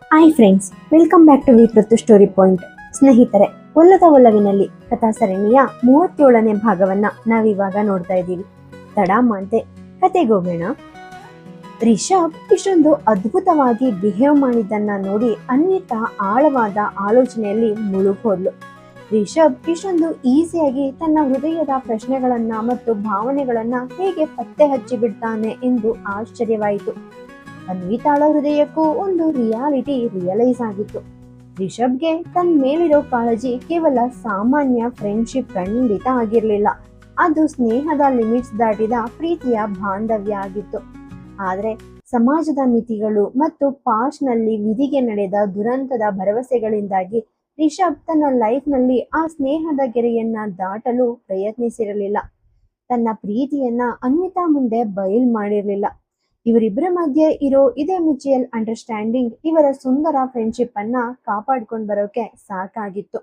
Hi friends, welcome back to ವಿಪೃತ್ತು story point. ಸ್ನೇಹಿತರೆ, ಒಲ್ಲದ ಒಲವಿನಲ್ಲಿ ಕಥಾ ಸರಣಿಯ 37ನೇ ಭಾಗವನ್ನ ನಾವಿವಾಗ ನೋಡ್ತಾ ಇದ್ದೀವಿ. ತಡ ಮಾಡದೆ ಕತೆಗೋಗೋಣ. ರಿಷಬ್ ಇಷ್ಟೊಂದು ಅದ್ಭುತವಾಗಿ ಬಿಹೇವ್ ಮಾಡಿದ್ದನ್ನ ನೋಡಿ ಅನ್ವಿತಾ ಆಳವಾದ ಆಲೋಚನೆಯಲ್ಲಿ ಮುಳುಗೋದ್ಲು. ರಿಷಬ್ ಇಷ್ಟೊಂದು ಈಸಿಯಾಗಿ ತನ್ನ ಹೃದಯದ ಪ್ರಶ್ನೆಗಳನ್ನ ಮತ್ತು ಭಾವನೆಗಳನ್ನ ಹೇಗೆ ಪತ್ತೆ ಹಚ್ಚಿ ಬಿಡ್ತಾನೆ ಎಂದು ಆಶ್ಚರ್ಯವಾಯಿತು. ಅನ್ವಿತಾಳ ಹೃದಯಕ್ಕೂ ಒಂದು ರಿಯಾಲಿಟಿ ರಿಯಲೈಸ್ ಆಗಿತ್ತು. ರಿಷಬ್ಗೆ ತನ್ನ ಮೇಲಿರೋ ಕಾಳಜಿ ಕೇವಲ ಸಾಮಾನ್ಯ ಫ್ರೆಂಡ್ಶಿಪ್ ಖಂಡಿತ ಆಗಿರ್ಲಿಲ್ಲ. ಅದು ಸ್ನೇಹದ ಲಿಮಿಟ್ಸ್ ದಾಟಿದ ಪ್ರೀತಿಯ ಬಾಂಧವ್ಯ ಆಗಿತ್ತು. ಆದ್ರೆ ಸಮಾಜದ ಮಿತಿಗಳು ಮತ್ತು ಪಾಸ್ಟ್ನಲ್ಲಿ ವಿಧಿಗೆ ನಡೆದ ದುರಂತದ ಭರವಸೆಗಳಿಂದಾಗಿ ರಿಷಬ್ ತನ್ನ ಲೈಫ್ನಲ್ಲಿ ಆ ಸ್ನೇಹದ ಗೆರೆಯನ್ನ ದಾಟಲು ಪ್ರಯತ್ನಿಸಿರಲಿಲ್ಲ. ತನ್ನ ಪ್ರೀತಿಯನ್ನ ಅನ್ವಿತಾ ಮುಂದೆ ಬಯಲ್ ಮಾಡಿರಲಿಲ್ಲ. ಇವರಿಬ್ಬರ ಮಧ್ಯೆ ಇರೋ ಇದೇ ಮ್ಯೂಚುಯಲ್ ಅಂಡರ್ಸ್ಟ್ಯಾಂಡಿಂಗ್ ಇವರ ಸುಂದರ ಫ್ರೆಂಡ್ಶಿಪ್ ಅನ್ನ ಕಾಪಾಡ್ಕೊಂಡು ಬರೋಕೆ ಸಾಕಾಗಿತ್ತು.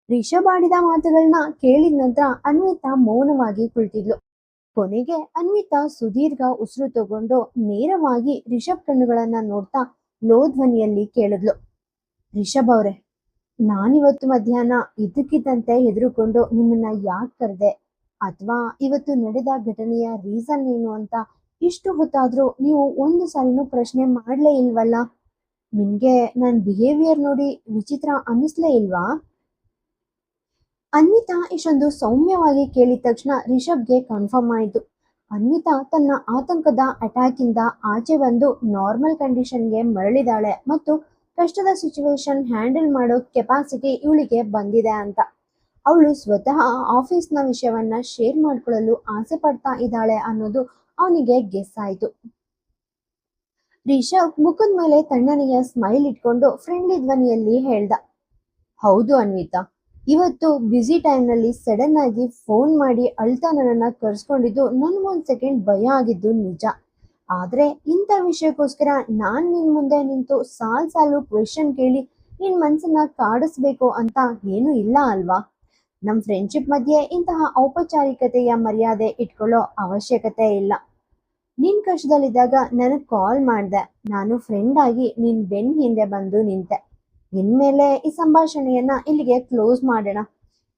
ರಿಷಬ್ ಆಡಿದ ಮಾತುಗಳನ್ನ ಕೇಳಿದ ನಂತರ ಅನ್ವಿತಾ ಮೌನವಾಗಿ ಕುಳಿತಿದ್ಲು. ಕೊನೆಗೆ ಅನ್ವಿತಾ ಸುದೀರ್ಘ ಉಸಿರು ತಗೊಂಡು ನೇರವಾಗಿ ರಿಷಬ್ ಕಣ್ಣುಗಳನ್ನ ನೋಡ್ತಾ ಲೋ ಧ್ವನಿಯಲ್ಲಿ ಕೇಳಿದ್ಲು. ರಿಷಬ್ ಅವ್ರೆ, ನಾನಿವತ್ತು ಮಧ್ಯಾಹ್ನ ಇದ್ದಕ್ಕಿದ್ದಂತೆ ಹೆದರುಕೊಂಡು ನಿಮ್ಮನ್ನ ಯಾಕೆ ಕರೆದೆ ಅಥವಾ ಇವತ್ತು ನಡೆದ ಘಟನೆಯ ರೀಸನ್ ಏನು ಅಂತ ಇಷ್ಟು ಹೊತ್ತಾದ್ರೂ ನೀವು ಒಂದು ಸಾರಿನೂ ಪ್ರಶ್ನೆ ಮಾಡ್ಲೇ ಇಲ್ವಲ್ಲ? ನಿಮ್ಗೆ ನನ್ನ ಬಿಹೇವಿಯರ್ ನೋಡಿ ವಿಚಿತ್ರ ಅನ್ನಿಸ್ಲೇ ಇಲ್ವಾ? ಅನ್ವಿತಾ ಇಷ್ಟೊಂದು ಸೌಮ್ಯವಾಗಿ ಕೇಳಿದ ತಕ್ಷಣ ರಿಷಬ್ಗೆ ಕನ್ಫರ್ಮ್ ಆಯಿತು. ಅನ್ವಿತಾ ತನ್ನ ಆತಂಕದ ಅಟ್ಯಾಕ್ ಇಂದ ಆಚೆ ಬಂದು ನಾರ್ಮಲ್ ಕಂಡೀಷನ್ಗೆ ಮರಳಿದಾಳೆ ಮತ್ತು ಕಷ್ಟದ ಸಿಚುವೇಶನ್ ಹ್ಯಾಂಡಲ್ ಮಾಡೋ ಕೆಪಾಸಿಟಿ ಇವಳಿಗೆ ಬಂದಿದೆ ಅಂತ. ಅವಳು ಸ್ವತಃ ಆಫೀಸ್ನ ವಿಷಯವನ್ನ ಶೇರ್ ಮಾಡ್ಕೊಳ್ಳಲು ಆಸೆ ಪಡ್ತಾ ಇದ್ದಾಳೆ ಅನ್ನೋದು ಅವನಿಗೆ ಗೆಸ್ ಆಯ್ತು. ರಿಷಬ್ ಮುಖದ ಮೇಲೆ ತಣ್ಣನೆಯ ಸ್ಮೈಲ್ ಇಟ್ಕೊಂಡು ಫ್ರೆಂಡ್ಲಿ ಧ್ವನಿಯಲ್ಲಿ ಹೇಳ್ದ, ಹೌದು ಅನ್ವಿತಾ, ಇವತ್ತು ಬ್ಯುಸಿ ಟೈಮ್ನಲ್ಲಿ ಸಡನ್ ಆಗಿ ಫೋನ್ ಮಾಡಿ ಅಳ್ತಾ ನನ್ನನ್ನ ಕರ್ಸ್ಕೊಂಡಿದ್ದು ನನ್ಗೊಂದ್ ಸೆಕೆಂಡ್ ಭಯ ಆಗಿದ್ದು ನಿಜ. ಆದ್ರೆ ಇಂಥ ವಿಷಯಕ್ಕೋಸ್ಕರ ನಾನ್ ನಿನ್ ಮುಂದೆ ನಿಂತು ಸಾಲು ಕ್ವೆಶನ್ ಕೇಳಿ ನಿನ್ ಮನ್ಸನ್ನ ಕಾಡಿಸ್ಬೇಕು ಅಂತ ಏನೂ ಇಲ್ಲ ಅಲ್ವಾ? ನಮ್ ಫ್ರೆಂಡ್ಶಿಪ್ ಮಧ್ಯೆ ಇಂತಹ ಔಪಚಾರಿಕತೆಯ ಮರ್ಯಾದೆ ಇಟ್ಕೊಳ್ಳೋ ಅವಶ್ಯಕತೆ ಇಲ್ಲ. ನಿನ್ ಕಷ್ಟದಲ್ಲಿದ್ದಾಗ ನನಗ್ ಕಾಲ್ ಮಾಡ್ದೆ, ನಾನು ಫ್ರೆಂಡ್ ಆಗಿ ನಿನ್ ಬೆನ್ ಹಿಂದೆ ಬಂದು ನಿಂತೆ. ಇನ್ಮೇಲೆ ಈ ಸಂಭಾಷಣೆಯನ್ನ ಇಲ್ಲಿಗೆ ಕ್ಲೋಸ್ ಮಾಡೋಣ.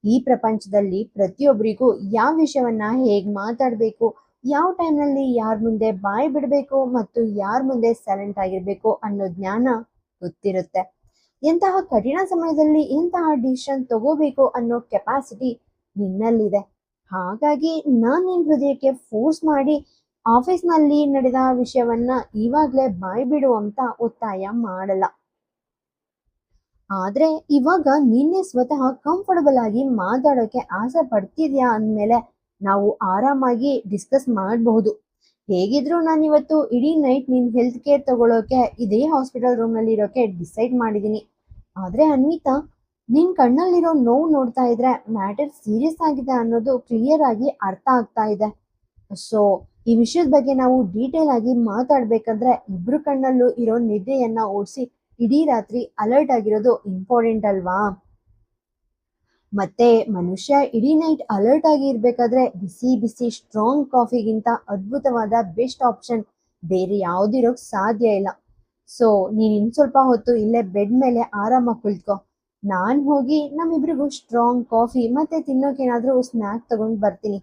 ಈ ಪ್ರಪಂಚದಲ್ಲಿ ಪ್ರತಿಯೊಬ್ಬರಿಗೂ ಯಾವ ವಿಷಯವನ್ನ ಹೇಗ್ ಮಾತಾಡ್ಬೇಕು, ಯಾವ ಟೈಮ್ನಲ್ಲಿ ಯಾರ ಮುಂದೆ ಬಾಯಿ ಬಿಡಬೇಕು ಮತ್ತು ಯಾರ ಮುಂದೆ ಸೈಲೆಂಟ್ ಆಗಿರ್ಬೇಕು ಅನ್ನೋ ಜ್ಞಾನ ಗೊತ್ತಿರುತ್ತೆ. ಎಂತಹ ಕಠಿಣ ಸಮಯದಲ್ಲಿ ಎಂತಹ ಡಿಸಿಷನ್ ತಗೋಬೇಕು ಅನ್ನೋ ಕೆಪಾಸಿಟಿ ನಿನ್ನಲ್ಲಿದೆ. ಹಾಗಾಗಿ ನಾನ್ ನಿನ್ ಹೃದಯಕ್ಕೆ ಫೋರ್ಸ್ ಮಾಡಿ ಆಫೀಸ್ನಲ್ಲಿ ನಡೆದ ವಿಷಯವನ್ನ ಇವಾಗ್ಲೇ ಬಾಯ್ ಬಿಡು ಅಂತ ಒತ್ತಾಯ ಮಾಡಲ್ಲ. ಆದ್ರೆ ಇವಾಗ ನಿನ್ನೆ ಸ್ವತಃ ಕಂಫರ್ಟಬಲ್ ಆಗಿ ಮಾತಾಡೋಕೆ ಆಸೆ ಪಡ್ತಿದ್ಯಾ ಅಂದ್ಮೇಲೆ ನಾವು ಆರಾಮಾಗಿ ಡಿಸ್ಕಸ್ ಮಾಡಬಹುದು. ಹೇಗಿದ್ರು ನಾನಿವತ್ತು ಇಡೀ ನೈಟ್ ನಿನ್ ಹೆಲ್ತ್ ಕೇರ್ ತಗೊಳ್ಳೋಕೆ ಇದೇ ಹಾಸ್ಪಿಟಲ್ ರೂಮ್ ನಲ್ಲಿ ಇರೋಕೆ ಡಿಸೈಡ್ ಮಾಡಿದೀನಿ. ಆದ್ರೆ ಅನ್ವಿತಾ, ನಿನ್ ಕಣ್ಣಲ್ಲಿರೋ ನೋವು ನೋಡ್ತಾ ಇದ್ರೆ ಮ್ಯಾಟರ್ ಸೀರಿಯಸ್ ಆಗಿದೆ ಅನ್ನೋದು ಕ್ಲಿಯರ್ ಆಗಿ ಅರ್ಥ ಆಗ್ತಾ ಇದೆ. ಸೊ ಈ ವಿಷಯದ ಬಗ್ಗೆ ನಾವು ಡೀಟೇಲ್ ಆಗಿ ಮಾತಾಡ್ಬೇಕಂದ್ರೆ ಇಬ್ರು ಕಣ್ಣಲ್ಲೂ ಇರೋ ನಿದ್ದೆಯನ್ನ ಓಡಿಸಿ ಇಡೀ ರಾತ್ರಿ ಅಲರ್ಟ್ ಆಗಿರೋದು ಇಂಪಾರ್ಟೆಂಟ್ ಅಲ್ವಾ? ಮತ್ತೆ ಮನುಷ್ಯ ಇಡೀ ನೈಟ್ ಅಲರ್ಟ್ ಆಗಿ ಇರ್ಬೇಕಾದ್ರೆ ಬಿಸಿ ಬಿಸಿ ಸ್ಟ್ರಾಂಗ್ ಕಾಫಿಗಿಂತ ಅದ್ಭುತವಾದ ಬೆಸ್ಟ್ ಆಪ್ಷನ್ ಬೇರೆ ಯಾವ್ದಿರೋಕ್ ಸಾಧ್ಯ ಇಲ್ಲ. ಸೊ ನೀನ್ ಇನ್ ಸ್ವಲ್ಪ ಹೊತ್ತು ಇಲ್ಲೇ ಬೆಡ್ ಮೇಲೆ ಆರಾಮಾಗಿ ಕುಳಿತ್ಕೋ. ನಾನ್ ಹೋಗಿ ನಮ್ಮಿಬ್ರಿಗೂ ಸ್ಟ್ರಾಂಗ್ ಕಾಫಿ ಮತ್ತೆ ತಿನ್ನೋಕೇನಾದ್ರೂ ಸ್ನ್ಯಾಕ್ ತಗೊಂಡ್ ಬರ್ತೀನಿ.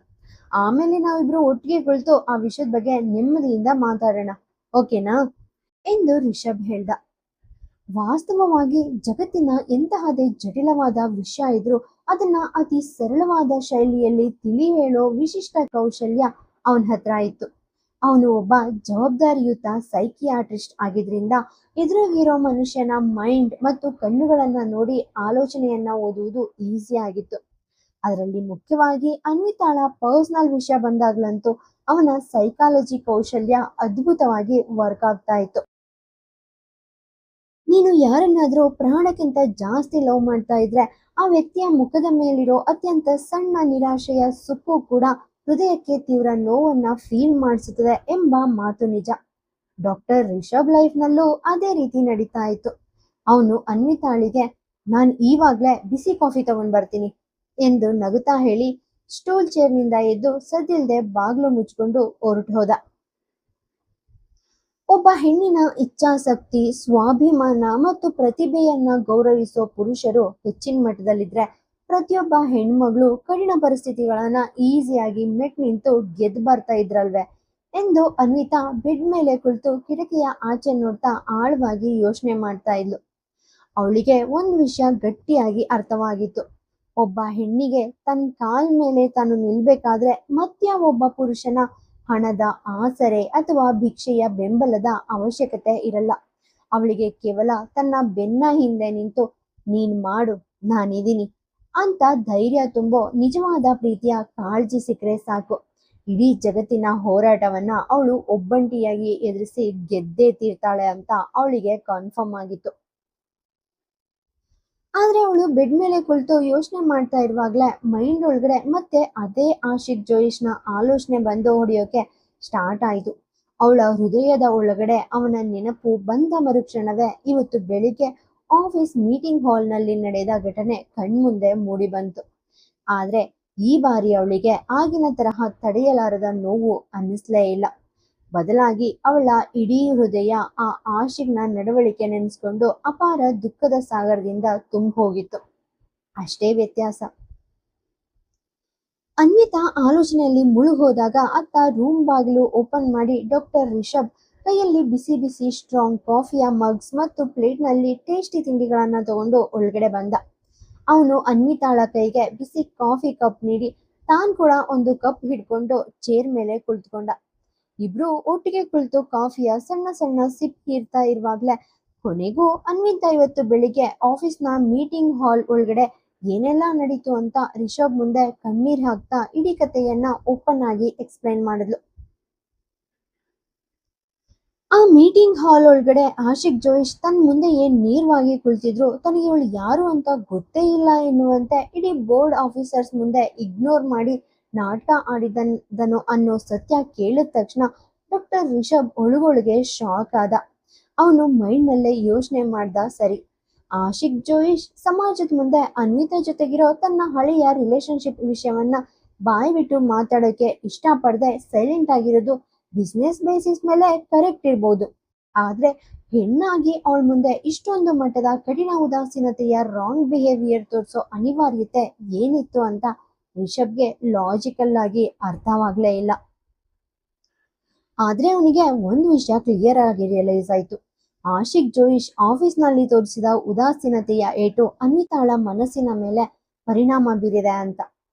ಆಮೇಲೆ ನಾವಿಬ್ರು ಒಟ್ಟಿಗೆ ಕುಳಿತು ಆ ವಿಷಯದ ಬಗ್ಗೆ ನೆಮ್ಮದಿಯಿಂದ ಮಾತಾಡೋಣ, ಓಕೆನಾ ಎಂದು ರಿಷಬ್ ಹೇಳ್ದ. ವಾಸ್ತವವಾಗಿ ಜಗತ್ತಿನ ಎಂತಹದೇ ಜಟಿಲವಾದ ವಿಷಯ ಇದ್ರೂ ಅದನ್ನ ಅತಿ ಸರಳವಾದ ಶೈಲಿಯಲ್ಲಿ ತಿಳಿ ಹೇಳೋ ವಿಶಿಷ್ಟ ಕೌಶಲ್ಯ ಅವನ ಹತ್ರ ಇತ್ತು. ಅವನು ಒಬ್ಬ ಜವಾಬ್ದಾರಿಯುತ ಸೈಕಿಯಾಟ್ರಿಸ್ಟ್ ಆಗಿದ್ರಿಂದ ಎದುರಾಗಿರೋ ಮನುಷ್ಯನ ಮೈಂಡ್ ಮತ್ತು ಕಣ್ಣುಗಳನ್ನ ನೋಡಿ ಆಲೋಚನೆಯನ್ನ ಓದುವುದು ಈಸಿ ಆಗಿತ್ತು. ಅದರಲ್ಲಿ ಮುಖ್ಯವಾಗಿ ಅನ್ವಿತಾಳ ಪರ್ಸನಲ್ ವಿಷಯ ಬಂದಾಗ್ಲಂತೂ ಅವನ ಸೈಕಾಲಜಿ ಕೌಶಲ್ಯ ಅದ್ಭುತವಾಗಿ ವರ್ಕ್ ಆಗ್ತಾ ಇತ್ತು. ನೀನು ಯಾರನ್ನಾದ್ರೂ ಪ್ರಾಣಕ್ಕಿಂತ ಜಾಸ್ತಿ ಲವ್ ಮಾಡ್ತಾ ಇದ್ರೆ ಆ ವ್ಯಕ್ತಿಯ ಮುಖದ ಮೇಲಿರೋ ಅತ್ಯಂತ ಸಣ್ಣ ನಿರಾಶೆಯ ಸುಕ್ಕು ಕೂಡ ಹೃದಯಕ್ಕೆ ತೀವ್ರ ನೋವನ್ನ ಫೀಲ್ ಮಾಡಿಸುತ್ತದೆ ಎಂಬ ಮಾತು ನಿಜ. ಡಾಕ್ಟರ್ ರಿಷಬ್ ಲೈಫ್ನಲ್ಲೂ ಅದೇ ರೀತಿ ನಡೀತಾ ಇತ್ತು. ಅವನು ಅನ್ವಿತಾಳಿಗೆ, ನಾನು ಈವಾಗ್ಲೇ ಬಿಸಿ ಕಾಫಿ ತಗೊಂಡ್ ಬರ್ತೀನಿ ಎಂದು ನಗುತ್ತಾ ಹೇಳಿ ಸ್ಟೂಲ್ ಚೇರ್ನಿಂದ ಎದ್ದು ಸದ್ದಿಲ್ದೆ ಬಾಗ್ಲು ಮುಚ್ಕೊಂಡು ಹೊರಟು ಹೋದ. ಒಬ್ಬ ಹೆಣ್ಣಿನ ಇಚ್ಛಾಶಕ್ತಿ, ಸ್ವಾಭಿಮಾನ ಮತ್ತು ಪ್ರತಿಭೆಯನ್ನ ಗೌರವಿಸೋ ಪುರುಷರು ಹೆಚ್ಚಿನ ಮಟ್ಟದಲ್ಲಿದ್ರೆ, ಪ್ರತಿಯೊಬ್ಬ ಹೆಣ್ಮಗಳು ಕಠಿಣ ಪರಿಸ್ಥಿತಿಗಳನ್ನ ಈಸಿಯಾಗಿ ಮೆಟ್ ನಿಂತು ಗೆದ್ದು ಬರ್ತಾ ಇದ್ರಲ್ವೇ ಎಂದು ಅನ್ವಿತಾ ಬೆಡ್ ಮೇಲೆ ಕುಳಿತು ಕಿಟಕಿಯ ಆಚೆ ನೋಡ್ತಾ ಆಳವಾಗಿ ಯೋಚನೆ ಮಾಡ್ತಾ ಇದ್ಲು. ಅವಳಿಗೆ ಒಂದು ವಿಷಯ ಗಟ್ಟಿಯಾಗಿ ಅರ್ಥವಾಗಿತ್ತು. ಒಬ್ಬ ಹೆಣ್ಣಿಗೆ ತನ್ನ ಕಾಲ್ ಮೇಲೆ ತಾನು ನಿಲ್ಬೇಕಾದ್ರೆ ಮತ್ಯಾವ ಒಬ್ಬ ಪುರುಷನ ಹಣದ ಆಸರೆ ಅಥವಾ ಭಿಕ್ಷೆಯ ಬೆಂಬಲದ ಅವಶ್ಯಕತೆ ಇರಲ್ಲ. ಅವಳಿಗೆ ಕೇವಲ ತನ್ನ ಬೆನ್ನ ಹಿಂದೆ ನಿಂತು ನೀನ್ ಮಾಡು, ನಾನಿದ್ದೀನಿ ಅಂತ ಧೈರ್ಯ ತುಂಬೋ ನಿಜವಾದ ಪ್ರೀತಿಯ ಕಾಳಜಿ ಸಿಕ್ಕರೆ ಸಾಕು. ಇಡೀ ಜಗತ್ತಿನ ಹೋರಾಟವನ್ನ ಅವಳು ಒಬ್ಬಂಟಿಯಾಗಿ ಎದುರಿಸಿ ಗೆದ್ದೇ ತೀರ್ತಾಳೆ ಅಂತ ಅವಳಿಗೆ ಕನ್ಫರ್ಮ್ ಆಗಿತ್ತು. ಆದ್ರೆ ಅವಳು ಬೆಡ್ ಮೇಲೆ ಕುಳಿತು ಯೋಚನೆ ಮಾಡ್ತಾ ಇರುವಾಗ್ಲೇ ಮೈಂಡ್ ಒಳಗಡೆ ಮತ್ತೆ ಅದೇ ಆಶಿಕ್ ಜೋಯಿಶ್ನ ಆಲೋಚನೆ ಬಂದು ಹೊಡೆಯೋಕೆ ಸ್ಟಾರ್ಟ್ ಆಯಿತು. ಅವಳ ಹೃದಯದ ಒಳಗಡೆ ಅವನ ನೆನಪು ಬಂದ ಮರುಕ್ಷಣವೇ ಇವತ್ತು ಬೆಳಿಗ್ಗೆ ಆಫೀಸ್ ಮೀಟಿಂಗ್ ಹಾಲ್ನಲ್ಲಿ ನಡೆದ ಘಟನೆ ಕಣ್ಮುಂದೆ ಮೂಡಿ ಬಂತು. ಆದ್ರೆ ಈ ಬಾರಿ ಅವಳಿಗೆ ಆಗಿನ ತರಹ ತಡೆಯಲಾರದ ನೋವು ಅನ್ನಿಸ್ಲೇ ಇಲ್ಲ. ಬದಲಾಗಿ ಅವಳ ಇಡೀ ಹೃದಯ ಆ ಆಶಿಕ್ನ ನಡವಳಿಕೆ ನೆನೆಸ್ಕೊಂಡು ಅಪಾರ ದುಃಖದ ಸಾಗರದಿಂದ ತುಂಬ ಹೋಗಿತ್ತು. ಅಷ್ಟೇ ವ್ಯತ್ಯಾಸ. ಅನ್ವಿತಾ ಆಲೋಚನೆಯಲ್ಲಿ ಮುಳುಗೋದಾಗ ಅತ್ತ ರೂಮ್ ಬಾಗಿಲು ಓಪನ್ ಮಾಡಿ ಡಾಕ್ಟರ್ ರಿಷಬ್ ಕೈಯಲ್ಲಿ ಬಿಸಿ ಬಿಸಿ ಸ್ಟ್ರಾಂಗ್ ಕಾಫಿಯ ಮಗ್ಸ್ ಮತ್ತು ಪ್ಲೇಟ್ನಲ್ಲಿ ಟೇಸ್ಟಿ ತಿಂಡಿಗಳನ್ನ ತಗೊಂಡು ಒಳಗಡೆ ಬಂದ. ಅವನು ಅನ್ವಿತಾಳ ಕೈಗೆ ಬಿಸಿ ಕಾಫಿ ಕಪ್ ನೀಡಿ ತಾನು ಕೂಡ ಒಂದು ಕಪ್ ಹಿಡ್ಕೊಂಡು ಚೇರ್ ಮೇಲೆ ಕುಳಿತುಕೊಂಡ. ಇಬ್ರು ಒಟ್ಟಿಗೆ ಕುಳಿತು ಕಾಫಿಯ ಸಣ್ಣ ಸಣ್ಣ ಸಿಪ್ ಹೀರ್ತಾ ಇರುವಾಗ್ಲೇ ಕೊನೆಗೂ ಅನ್ವಿತಾ ಇವತ್ತು ಬೆಳಿಗ್ಗೆ ಆಫೀಸ್ನ ಮೀಟಿಂಗ್ ಹಾಲ್ ಒಳಗಡೆ ಏನೆಲ್ಲ ನಡೀತು ಅಂತ ರಿಷಬ್ ಮುಂದೆ ಕಣ್ಣೀರ್ ಹಾಕ್ತಾ ಇಡೀ ಕಥೆಯನ್ನ ಓಪನ್ ಆಗಿ ಎಕ್ಸ್ಪ್ಲೈನ್ ಮಾಡಿದ್ಲು. ಆ ಮೀಟಿಂಗ್ ಹಾಲ್ ಒಳಗಡೆ ಆಶಿಕ್ ಜೋಯಿಶ್ ತನ್ನ ಮುಂದೆ ಏನ್ ನೇರವಾಗಿ ಕುಳಿತಿದ್ರು ತನಗೆ ಇವಳು ಯಾರು ಅಂತ ಗೊತ್ತೇ ಇಲ್ಲ ಎನ್ನುವಂತೆ ಇಡೀ ಬೋರ್ಡ್ ಆಫೀಸರ್ಸ್ ಮುಂದೆ ಇಗ್ನೋರ್ ಮಾಡಿ ನಾಟಕ ಆಡಿದನು ಅನ್ನೋ ಸತ್ಯ ಕೇಳಿದ ತಕ್ಷಣ ಡಾಕ್ಟರ್ ರಿಷಬ್ ಒಳಗೊಳಗೆ ಶಾಕ್ ಆದ. ಅವನು ಮೈಂಡ್ನಲ್ಲೇ ಯೋಚನೆ ಮಾಡ್ದ, ಸರಿ, ಆಶಿಕ್ ಜೋಯಿಶ್ ಸಮಾಜದ ಮುಂದೆ ಅನ್ವಿತಾ ಜೊತೆಗಿರೋ ತನ್ನ ಹಳೆಯ ರಿಲೇಶನ್ಶಿಪ್ ವಿಷಯವನ್ನ ಬಾಯಿ ಬಿಟ್ಟು ಮಾತಾಡೋಕೆ ಇಷ್ಟಪಡದೆ ಸೈಲೆಂಟ್ ಆಗಿರೋದು ಬಿಸ್ನೆಸ್ ಬೇಸಿಸ್ ಮೇಲೆ ಕರೆಕ್ಟ್ ಇರ್ಬೋದು. ಆದ್ರೆ ಹೆಣ್ಣಾಗಿ ಅವಳ ಮುಂದೆ ಇಷ್ಟೊಂದು ಮಟ್ಟದ ಕಠಿಣ ಉದಾಸೀನತೆಯ ರಾಂಗ್ ಬಿಹೇವಿಯರ್ ತೋರಿಸೋ ಅನಿವಾರ್ಯತೆ ಏನಿತ್ತು ಅಂತ ರಿಷಬ್ಗೆ ಲಾಜಿಕಲ್ ಆಗಿ ಅರ್ಥವಾಗ್ಲೇ ಇಲ್ಲ. ಆದ್ರೆ ಅವನಿಗೆ ಒಂದು ವಿಷಯ ಕ್ಲಿಯರ್ ಆಗಿ ರಿಯಲೈಸ್ ಆಯ್ತು. ಆಶಿಕ್ ಜೋಯಿಶ್ ಆಫೀಸ್ನಲ್ಲಿ ತೋರಿಸಿದ ಉದಾಸೀನತೆಯ ಏಟು ಅನ್ವಿತಾಳ ಮನಸ್ಸಿನ ಮೇಲೆ ಪರಿಣಾಮ ಬೀರಿದೆ ಅಂತ.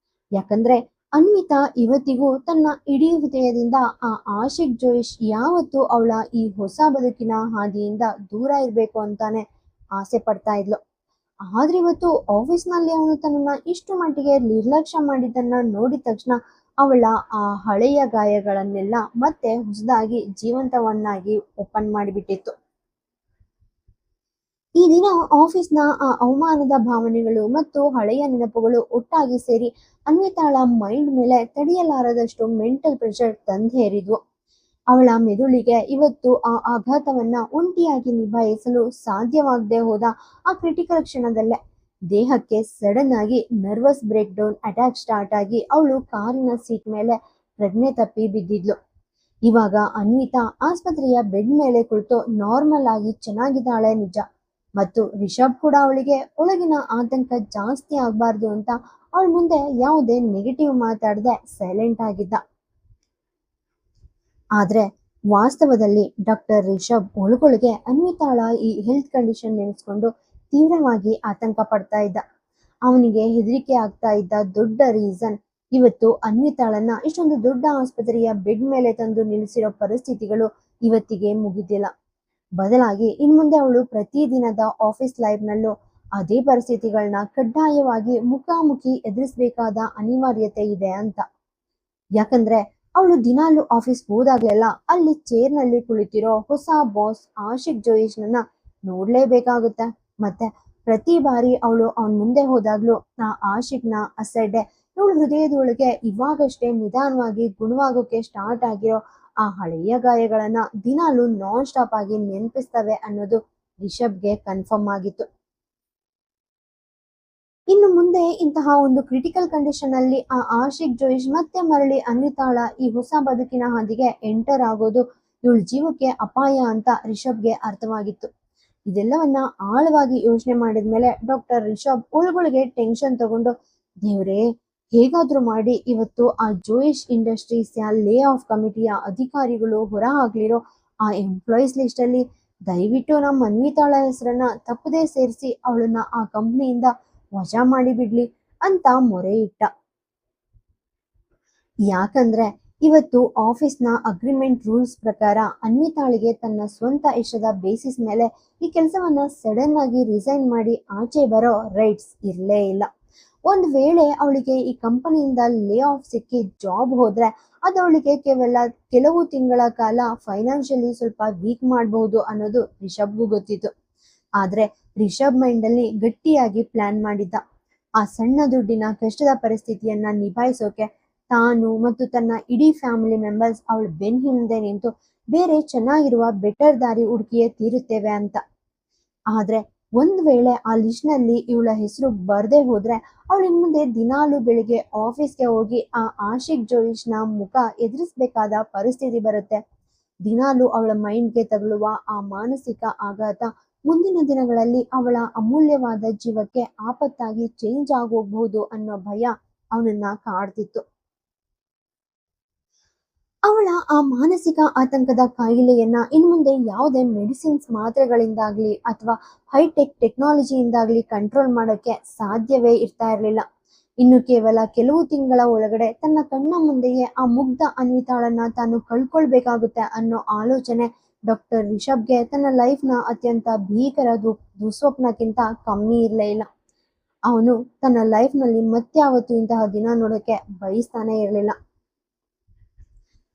ಯಾಕಂದ್ರೆ ಅನ್ವಿತಾ ಇವತ್ತಿಗೂ ತನ್ನ ಇಡೀ ಹೃದಯದಿಂದ ಆ ಆಶಿಕ್ ಜೋಯಿಶ್ ಯಾವತ್ತೂ ಅವಳ ಈ ಹೊಸ ಬದುಕಿನ ಹಾದಿಯಿಂದ ದೂರ ಇರಬೇಕು ಅಂತಾನೆ ಆಸೆ ಪಡ್ತಾ ಇದ್ಲು. ಆದ್ರೆ ಇವತ್ತು ಆಫೀಸ್ನಲ್ಲಿ ಅವನು ತನ್ನನ್ನ ಇಷ್ಟು ಮಟ್ಟಿಗೆ ನಿರ್ಲಕ್ಷ್ಯ ಮಾಡಿದ್ದನ್ನ ನೋಡಿದ ತಕ್ಷಣ ಅವಳ ಆ ಹಳೆಯ ಗಾಯಗಳನ್ನೆಲ್ಲ ಮತ್ತೆ ಹೊಸದಾಗಿ ಜೀವಂತವನ್ನಾಗಿ ಓಪನ್ ಮಾಡಿಬಿಟ್ಟಿತ್ತು. ಈ ದಿನ ಆಫೀಸ್ನ ಆ ಅವಮಾನದ ಭಾವನೆಗಳು ಮತ್ತು ಹಳೆಯ ನೆನಪುಗಳು ಒಟ್ಟಾಗಿ ಸೇರಿ ಅನ್ವಿತಾಳ ಮೈಂಡ್ ಮೇಲೆ ತಡೆಯಲಾರದಷ್ಟು ಮೆಂಟಲ್ ಪ್ರೆಷರ್ ತಂದೇರಿದ್ವು. ಅವಳ ಮೆದುಳಿಗೆ ಇವತ್ತು ಆ ಆಘಾತವನ್ನ ಒಂಟಿಯಾಗಿ ನಿಭಾಯಿಸಲು ಸಾಧ್ಯವಾಗದೆ ಹೋದ ಆ ಕ್ರಿಟಿಕಲ್ ಕ್ಷಣದಲ್ಲೇ ದೇಹಕ್ಕೆ ಸಡನ್ ಆಗಿ nervous breakdown attack start ಆಗಿ ಅವಳು ಕಾರಿನ ಸೀಟ್ ಮೇಲೆ ಪ್ರಜ್ಞೆ ತಪ್ಪಿ ಬಿದ್ದಿದ್ಲು. ಇವಾಗ ಅನ್ವಿತಾ ಆಸ್ಪತ್ರೆಯ ಬೆಡ್ ಮೇಲೆ ಕುಳಿತು ನಾರ್ಮಲ್ ಆಗಿ ಚೆನ್ನಾಗಿದ್ದಾಳೆ ನಿಜ, ಮತ್ತು ರಿಷಬ್ ಕೂಡ ಅವಳಿಗೆ ಒಳಗಿನ ಆತಂಕ ಜಾಸ್ತಿ ಆಗ್ಬಾರ್ದು ಅಂತ ಅವಳ ಮುಂದೆ ಯಾವುದೇ ನೆಗೆಟಿವ್ ಮಾತಾಡದೆ ಸೈಲೆಂಟ್ ಆಗಿದ್ದ. ಆದ್ರೆ ವಾಸ್ತವದಲ್ಲಿ ಡಾಕ್ಟರ್ ರಿಷಬ್ ಒಳಗೊಳಗೆ ಅನ್ವಿತಾಳ ಈ ಹೆಲ್ತ್ ಕಂಡೀಷನ್ ನೆನೆಸ್ಕೊಂಡು ತೀವ್ರವಾಗಿ ಆತಂಕ ಪಡ್ತಾ ಇದ್ದ. ಅವನಿಗೆ ಹೆದರಿಕೆ ಆಗ್ತಾ ಇದ್ದ ದೊಡ್ಡ ರೀಸನ್ ಇವತ್ತು ಅನ್ವಿತಾಳನ್ನ ಇಷ್ಟೊಂದು ದೊಡ್ಡ ಆಸ್ಪತ್ರೆಯ ಬೆಡ್ ಮೇಲೆ ತಂದು ನಿಲ್ಲಿಸಿರೋ ಪರಿಸ್ಥಿತಿಗಳು ಇವತ್ತಿಗೆ ಮುಗಿದಿಲ್ಲ. ಬದಲಾಗಿ ಇನ್ಮುಂದೆ ಅವಳು ಪ್ರತಿದಿನದ ಆಫೀಸ್ ಲೈಫ್ನಲ್ಲೂ ಅದೇ ಪರಿಸ್ಥಿತಿಗಳನ್ನ ಕಡ್ಡಾಯವಾಗಿ ಮುಖಾಮುಖಿ ಎದುರಿಸಬೇಕಾದ ಅನಿವಾರ್ಯತೆ ಇದೆ ಅಂತ. ಯಾಕಂದ್ರೆ ಅವಳು ದಿನಾಲು ಆಫೀಸ್ ಹೋದಾಗ್ಲೆಲ್ಲ ಅಲ್ಲಿ ಚೇರ್ನಲ್ಲಿ ಕುಳಿತಿರೋ ಹೊಸ ಬಾಸ್ ಆಶಿಕ್ ಜೋಯಿಶ್ನನ್ನ ನೋಡ್ಲೇಬೇಕಾಗುತ್ತೆ. ಮತ್ತೆ ಪ್ರತಿ ಬಾರಿ ಅವಳು ಅವನ ಮುಂದೆ ಹೋದಾಗ್ಲೂ ಆ ಆಶಿಕ್ನ ಅಸಡ್ಡೆ ಇವಳು ಹೃದಯದೊಳಗೆ ಇವಾಗಷ್ಟೇ ನಿಧಾನವಾಗಿ ಗುಣವಾಗೋಕೆ ಸ್ಟಾರ್ಟ್ ಆಗಿರೋ ಆ ಹಳೆಯ ಗಾಯಗಳನ್ನ ದಿನಾಲು ನಾನ್ ಸ್ಟಾಪ್ ಆಗಿ ನೆನಪಿಸ್ತವೆ ಅನ್ನೋದು ರಿಷಬ್ಗೆ ಕನ್ಫರ್ಮ್ ಆಗಿತ್ತು. ಇನ್ನು ಮುಂದೆ ಇಂತಹ ಒಂದು ಕ್ರಿಟಿಕಲ್ ಕಂಡೀಷನ್ ಅಲ್ಲಿ ಆ ಆಶಿಕ್ ಜೋಯಿಶ್ ಮತ್ತೆ ಮರಳಿ ಅನ್ವಿತಾಳ ಈ ಹೊಸ ಬದುಕಿನ ಹಾದಿಗೆ ಎಂಟರ್ ಆಗೋದು ಇವಳ ಜೀವಕ್ಕೆ ಅಪಾಯ ಅಂತ ರಿಷಬ್ಗೆ ಅರ್ಥವಾಗಿತ್ತು. ಇದೆಲ್ಲವನ್ನ ಆಳವಾಗಿ ಯೋಚನೆ ಮಾಡಿದ್ಮೇಲೆ ಡಾಕ್ಟರ್ ರಿಷಬ್ ಉಳ್ಗಳಿಗೆ ಟೆನ್ಷನ್ ತಗೊಂಡು, ದೇವ್ರೇ, ಹೇಗಾದ್ರೂ ಮಾಡಿ ಇವತ್ತು ಆ ಜೋಯಿಶ್ ಇಂಡಸ್ಟ್ರೀಸ್ ಲೇ ಆಫ್ ಕಮಿಟಿಯ ಅಧಿಕಾರಿಗಳು ಹೊರ ಹಾಕ್ಲಿರೋ ಆ ಎಂಪ್ಲಾಯೀಸ್ ಲಿಸ್ಟ್ ಅಲ್ಲಿ ದಯವಿಟ್ಟು ನಮ್ಮ ಅನ್ವಿತಾಳ ಹೆಸರನ್ನ ತಪ್ಪದೇ ಸೇರಿಸಿ ಅವಳನ್ನ ಆ ಕಂಪ್ನಿಯಿಂದ ವಜಾ ಮಾಡಿ ಬಿಡ್ಲಿ ಅಂತ ಮೊರೆ ಇಟ್ಟ. ಯಾಕಂದ್ರೆ ಇವತ್ತು ಆಫೀಸ್ನ ಅಗ್ರಿಮೆಂಟ್ ರೂಲ್ಸ್ ಪ್ರಕಾರ ಅನ್ವಿತಾಳಿಗೆ ತನ್ನ ಸ್ವಂತ ಇಷ್ಟದ ಬೇಸಿಸ್ ಮೇಲೆ ಈ ಕೆಲಸವನ್ನ ಸಡನ್ ಆಗಿ ರಿಸೈನ್ ಮಾಡಿ ಆಚೆ ಬರೋ ರೈಟ್ಸ್ ಇರಲೇ ಇಲ್ಲ. ಒಂದ್ ವೇಳೆ ಅವಳಿಗೆ ಈ ಕಂಪನಿಯಿಂದ ಲೇ ಆಫ್ ಸಿಕ್ಕಿ ಜಾಬ್ ಹೋದ್ರೆ ಅದು ಅವಳಿಗೆ ಕೇವಲ ಕೆಲವು ತಿಂಗಳ ಕಾಲ ಫೈನಾನ್ಷಿಯಲಿ ಸ್ವಲ್ಪ ವೀಕ್ ಮಾಡಬಹುದು ಅನ್ನೋದು ರಿಷಬ್ಗೂ ಗೊತ್ತಿತ್ತು. ಆದ್ರೆ ರಿಷಬ್ ಮೈಂಡ್ ಅಲ್ಲಿ ಗಟ್ಟಿಯಾಗಿ ಪ್ಲಾನ್ ಮಾಡಿದ್ದ. ಆ ಸಣ್ಣ ದುಡ್ಡಿನ ಕಷ್ಟದ ಪರಿಸ್ಥಿತಿಯನ್ನ ನಿಭಾಯಿಸೋಕೆ ತಾನು ಮತ್ತು ತನ್ನ ಇಡೀ ಫ್ಯಾಮಿಲಿ ಮೆಂಬರ್ಸ್ ಅವಳ ಬೆನ್ ಹಿಂದೆ ನಿಂತು ಬೇರೆ ಚೆನ್ನಾಗಿರುವ ಬೆಟರ್ ದಾರಿ ಹುಡುಕಿಯೇ ತೀರುತ್ತೇವೆ ಅಂತ. ಆದ್ರೆ ಒಂದ್ ವೇಳೆ ಆ ಲಿಸ್ಟ್ ನಲ್ಲಿ ಇವಳ ಹೆಸರು ಬರ್ದೇ ಹೋದ್ರೆ ಅವಳು ಇನ್ ಮುಂದೆ ದಿನಾಲು ಬೆಳಿಗ್ಗೆ ಆಫೀಸ್ಗೆ ಹೋಗಿ ಆ ಆಶಿಕ್ ಜೋಯಿಶ್ನ ಮುಖ ಎದುರಿಸ್ಬೇಕಾದ ಪರಿಸ್ಥಿತಿ ಬರುತ್ತೆ. ದಿನಾಲು ಅವಳ ಮೈಂಡ್ಗೆ ತಗುಲುವ ಆ ಮಾನಸಿಕ ಆಘಾತ ಮುಂದಿನ ದಿನಗಳಲ್ಲಿ ಅವಳ ಅಮೂಲ್ಯವಾದ ಜೀವಕ್ಕೆ ಆಪತ್ತಾಗಿ ಚೇಂಜ್ ಆಗೋಗ್ಬಹುದು ಅನ್ನೋ ಭಯ ಅವನನ್ನ ಕಾಡ್ತಿತ್ತು. ಅವಳ ಆ ಮಾನಸಿಕ ಆತಂಕದ ಕಾಯಿಲೆಯನ್ನ ಇನ್ನು ಮುಂದೆ ಯಾವುದೇ ಮೆಡಿಸಿನ್ಸ್ ಮಾತ್ರೆಗಳಿಂದಾಗ್ಲಿ ಅಥವಾ ಹೈಟೆಕ್ ಟೆಕ್ನಾಲಜಿಯಿಂದಾಗ್ಲಿ ಕಂಟ್ರೋಲ್ ಮಾಡೋಕ್ಕೆ ಸಾಧ್ಯವೇ ಇರ್ತಾ ಇರಲಿಲ್ಲ. ಇನ್ನು ಕೇವಲ ಕೆಲವು ತಿಂಗಳ ಒಳಗಡೆ ತನ್ನ ಕಣ್ಣ ಮುಂದೆಯೇ ಆ ಮುಗ್ಧ ಅನ್ವಿತಾಳನ್ನ ತಾನು ಕಳ್ಕೊಳ್ಬೇಕಾಗುತ್ತೆ ಅನ್ನೋ ಆಲೋಚನೆ ಡಾಕ್ಟರ್ ರಿಷಬ್ಗೆ ತನ್ನ ಲೈಫ್ನ ಅತ್ಯಂತ ಭೀಕರ ದುಸ್ವಪ್ನಕ್ಕಿಂತ ಕಮ್ಮಿ ಇರಲೇ ಇಲ್ಲ. ಅವನು ತನ್ನ ಲೈಫ್ನಲ್ಲಿ ಮತ್ಯಾವತ್ತೂ ಇಂತಹ ದಿನ ನೋಡೋಕೆ ಬಯಸ್ತಾನೆ ಇರಲಿಲ್ಲ.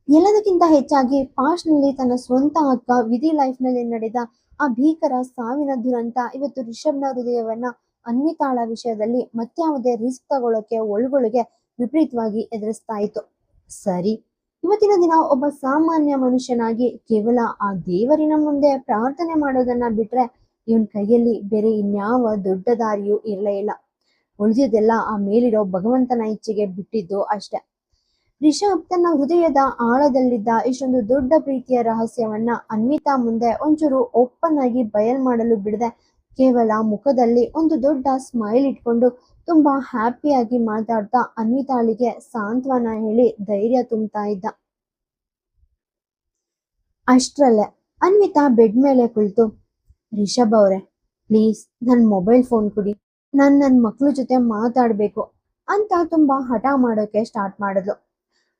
ಎಲ್ಲದಕ್ಕಿಂತ ಹೆಚ್ಚಾಗಿ ಪಾಸ್ಟ್ನಲ್ಲಿ ತನ್ನ ಸ್ವಂತ ಅಕ್ಕ ವಿಧಿ ಲೈಫ್ನಲ್ಲಿ ನಡೆದ ಆ ಭೀಕರ ಸಾವಿನ ದುರಂತ ಇವತ್ತು ರಿಷಬ್ನ ಹೃದಯವನ್ನ ಅನ್ವಿತಾಳ ವಿಷಯದಲ್ಲಿ ಮತ್ಯಾವುದೇ ರಿಸ್ಕ್ ತಗೊಳ್ಳೋಕೆ ಒಳಗೊಳಗೆ ವಿಪರೀತವಾಗಿ ಎದುರಿಸ್ತಾ ಇತ್ತು. ಸರಿ, ಇವತ್ತಿನ ದಿನ ಒಬ್ಬ ಸಾಮಾನ್ಯ ಮನುಷ್ಯನಾಗಿ ಕೇವಲ ಆ ದೇವರಿನ ಮುಂದೆ ಪ್ರಾರ್ಥನೆ ಮಾಡೋದನ್ನ ಬಿಟ್ರೆ ಇವನ್ ಕೈಯಲ್ಲಿ ಬೇರೆ ಇನ್ಯಾವ ದೊಡ್ಡ ದಾರಿಯೂ ಇರಲೇ ಇಲ್ಲ. ಉಳಿದಿದ್ದೆಲ್ಲ ಆ ಮೇಲಿರೋ ಭಗವಂತನ ಇಚ್ಛೆಗೆ ಬಿಟ್ಟಿದ್ದು ಅಷ್ಟೆ. ರಿಷಬ್ ತನ್ನ ಹೃದಯದ ಆಳದಲ್ಲಿದ್ದ ಇಷ್ಟೊಂದು ದೊಡ್ಡ ಪ್ರೀತಿಯ ರಹಸ್ಯವನ್ನ ಅನ್ವಿತಾ ಮುಂದೆ ಒಂಚೂರು ಓಪನ್ ಆಗಿ ಬಯಲ್ ಮಾಡಲು ಬಿಡದೆ ಕೇವಲ ಮುಖದಲ್ಲಿ ಒಂದು ದೊಡ್ಡ ಸ್ಮೈಲ್ ಇಟ್ಕೊಂಡು ತುಂಬಾ ಹ್ಯಾಪಿಯಾಗಿ ಮಾತಾಡ್ತಾ ಅನ್ವಿತಾಳಿಗೆ ಸಾಂತ್ವನ ಹೇಳಿ ಧೈರ್ಯ ತುಂಬ್ತಾ ಇದ್ದ. ಅಷ್ಟ್ರಲ್ಲೇ ಅನ್ವಿತಾ ಬೆಡ್ ಮೇಲೆ ಕುಳಿತು, ರಿಷಬ್ ಅವರೇ, ಪ್ಲೀಸ್ ನನ್ನ ಮೊಬೈಲ್ ಫೋನ್ ಕೊಡಿ, ನನ್ನ ಮಕ್ಳ ಜೊತೆ ಮಾತಾಡ್ಬೇಕು ಅಂತ ತುಂಬಾ ಹಠ ಮಾಡೋಕೆ ಸ್ಟಾರ್ಟ್ ಮಾಡಿದ್ಲು.